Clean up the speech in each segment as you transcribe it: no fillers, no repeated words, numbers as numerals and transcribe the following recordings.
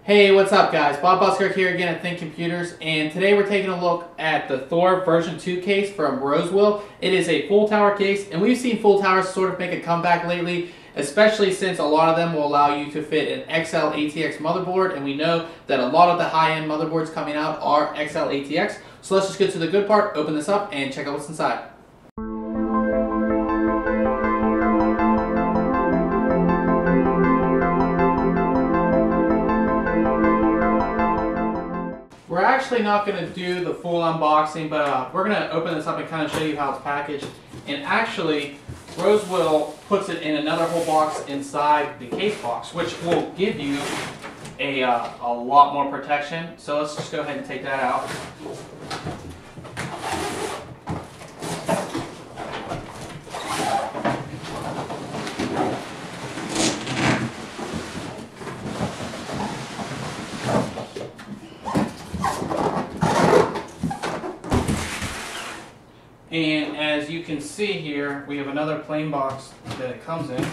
Hey, what's up guys? Bob Buskirk here again at ThinkComputers, and today we're taking a look at the Thor version 2 case from Rosewill. It is a full tower case, and we've seen full towers sort of make a comeback lately, especially since a lot of them will allow you to fit an XL ATX motherboard, and we know that a lot of the high-end motherboards coming out are XL ATX. So let's just get to the good part, open this up, and check out what's inside. We're actually not going to do the full unboxing, but we're going to open this up and kind of show you how it's packaged. And actually, Rosewill puts it in another whole box inside the case box, which will give you a lot more protection. So let's just go ahead and take that out. And as you can see here, we have another plain box that it comes in.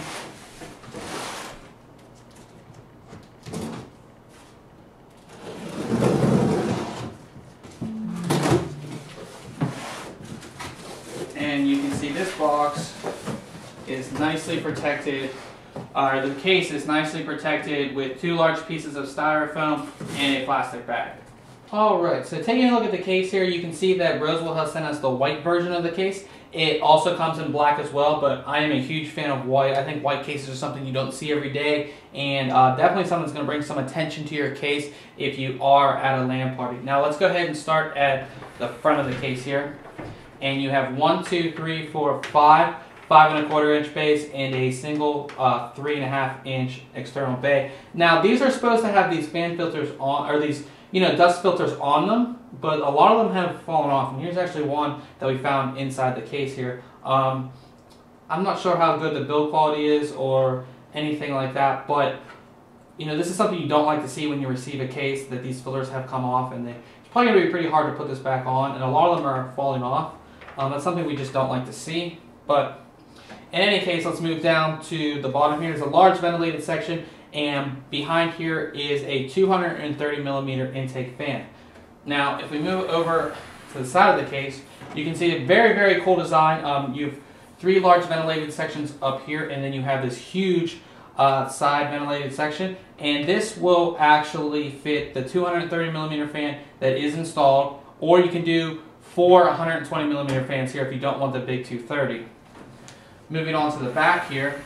And you can see this box is nicely protected, the case is nicely protected with two large pieces of styrofoam and a plastic bag. Alright, so taking a look at the case here, you can see that Rosewill has sent us the white version of the case. It also comes in black as well, but I am a huge fan of white. I think white cases are something you don't see every day, and definitely something that's going to bring some attention to your case if you are at a LAN party. Now let's go ahead and start at the front of the case here. And you have 5 5¼ inch bays and a single 3½ inch external bay. Now these are supposed to have these fan filters on, or these dust filters on them, but a lot of them have fallen off. And here's actually one that we found inside the case here. I'm not sure how good the build quality is or anything like that, but this is something you don't like to see when you receive a case, that these filters have come off, and it's probably going to be pretty hard to put this back on, and a lot of them are falling off. That's something we just don't like to see. But in any case, let's move down to the bottom here. There's a large ventilated section, and behind here is a 230mm intake fan. Now, if we move over to the side of the case, you can see a very, very cool design. You have 3 large ventilated sections up here, and then you have this huge side ventilated section. And this will actually fit the 230mm fan that is installed, or you can do 4 120mm fans here if you don't want the big 230. Moving on to the back here,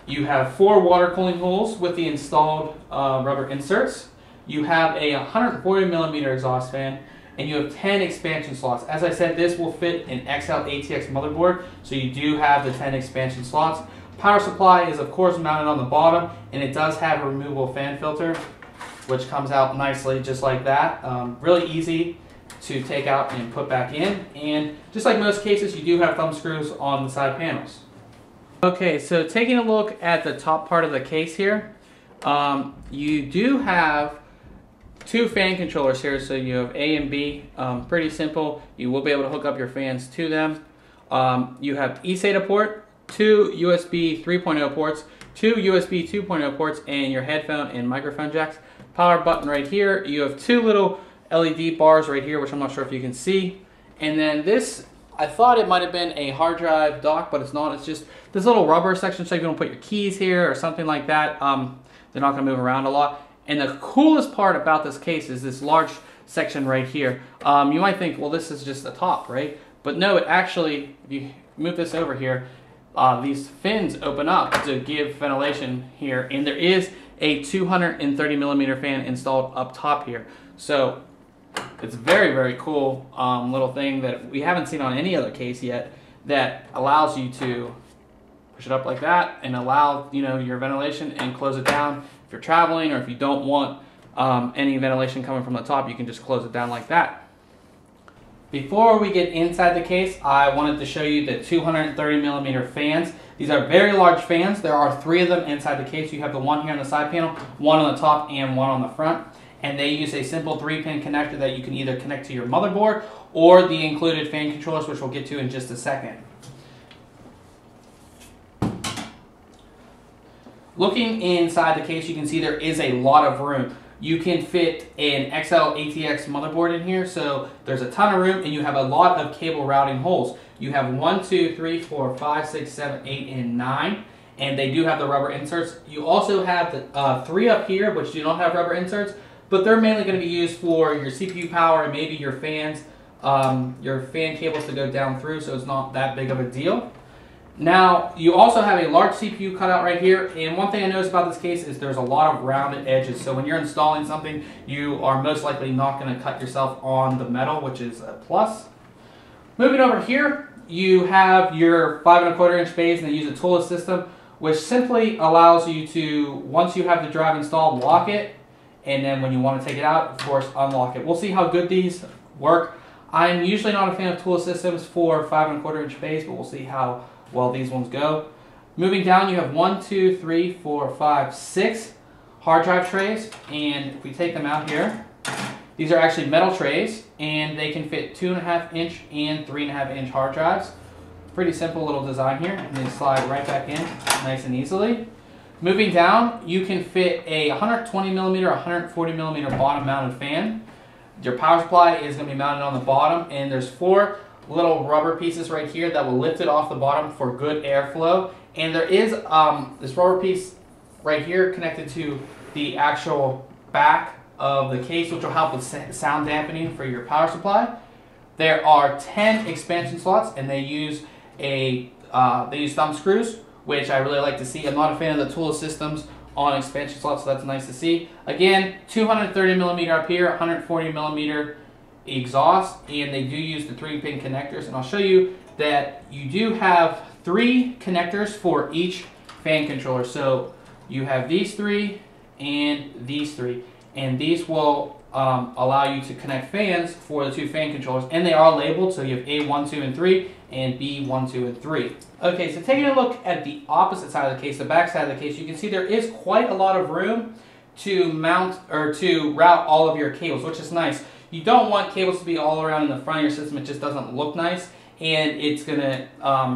you have 4 water cooling holes with the installed rubber inserts. You have a 140mm exhaust fan, and you have 10 expansion slots. As I said, this will fit an XL ATX motherboard, so you do have the 10 expansion slots. Power supply is of course mounted on the bottom, and it does have a removable fan filter, which comes out nicely just like that. Really easy to take out and put back in, and just like most cases, you do have thumb screws on the side panels. Okay, so taking a look at the top part of the case here, you do have 2 fan controllers here, so you have A and B. Pretty simple. You will be able to hook up your fans to them. You have eSATA port, 2 USB 3.0 ports, 2 USB 2.0 ports, and your headphone and microphone jacks. Power button right here. You have 2 little LED bars right here, which I'm not sure if you can see. And then this, I thought it might have been a hard drive dock, but it's not. It's just this little rubber section, so if you don't put your keys here or something like that, they're not going to move around a lot. And the coolest part about this case is this large section right here. You might think, well, this is just the top, right? But no, it actually, if you move this over here, these fins open up to give ventilation here, and there is a 230mm fan installed up top here. So it's a very, very cool little thing that we haven't seen on any other case yet, that allows you to push it up like that and allow your ventilation, and close it down if you're traveling, or if you don't want any ventilation coming from the top, you can just close it down like that. Before we get inside the case, I wanted to show you the 230mm fans. These are very large fans. There are 3 of them inside the case. You have the one here on the side panel, one on the top, and one on the front. And they use a simple 3-pin connector that you can either connect to your motherboard or the included fan controllers, which we'll get to in just a second. Looking inside the case, you can see there is a lot of room. You can fit an XL ATX motherboard in here, so there's a ton of room, and you have a lot of cable routing holes. You have 1, 2, 3, 4, 5, 6, 7, 8, and 9, and they do have the rubber inserts. You also have the 3 up here, which do not have rubber inserts, but they're mainly going to be used for your CPU power and maybe your fans, your fan cables to go down through, so it's not that big of a deal. Now, you also have a large CPU cutout right here, and one thing I noticed about this case is there's a lot of rounded edges, so when you're installing something, you are most likely not going to cut yourself on the metal, which is a plus. Moving over here, you have your 5 1/4 inch bays, and they use a toolless system, which simply allows you to, once you have the drive installed, lock it, and then when you want to take it out, of course, unlock it. We'll see how good these work. I'm usually not a fan of toolless systems for 5 1/4 inch bays, but we'll see how well these ones go. Moving down, you have 1, 2, 3, 4, 5, 6 hard drive trays, and if we take them out here, these are actually metal trays, and they can fit 2.5 inch and 3.5 inch hard drives. Pretty simple little design here, and they slide right back in nice and easily. Moving down, you can fit a 120mm, 140mm bottom mounted fan. Your power supply is going to be mounted on the bottom, and there's 4 little rubber pieces right here that will lift it off the bottom for good airflow. And there is this rubber piece right here connected to the actual back of the case, which will help with sound dampening for your power supply. There are 10 expansion slots, and they use thumb screws, which I really like to see. I'm not a fan of the toolless systems on expansion slots, so that's nice to see. Again, 230mm up here, 140mm exhaust, and they do use the 3-pin connectors, and I'll show you that you do have 3 connectors for each fan controller. So you have these 3 and these 3, and these will allow you to connect fans for the 2 fan controllers, and they are labeled, so you have A1, 2, and 3 and B1, 2, and 3. Okay, so taking a look at the opposite side of the case, the back side of the case, you can see there is quite a lot of room to mount or to route all of your cables, which is nice. You don't want cables to be all around in the front of your system. It just doesn't look nice, and it's going to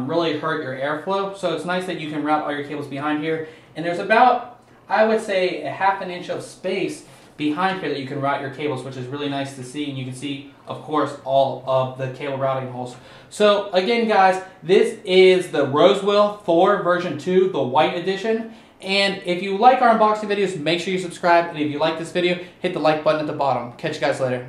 really hurt your airflow. So it's nice that you can route all your cables behind here. And there's about, I would say, a 1/2 inch of space behind here that you can route your cables, which is really nice to see. And you can see, of course, all of the cable routing holes. So again, guys, this is the Rosewill Thor version 2, the white edition. And if you like our unboxing videos, make sure you subscribe. And if you like this video, hit the like button at the bottom. Catch you guys later.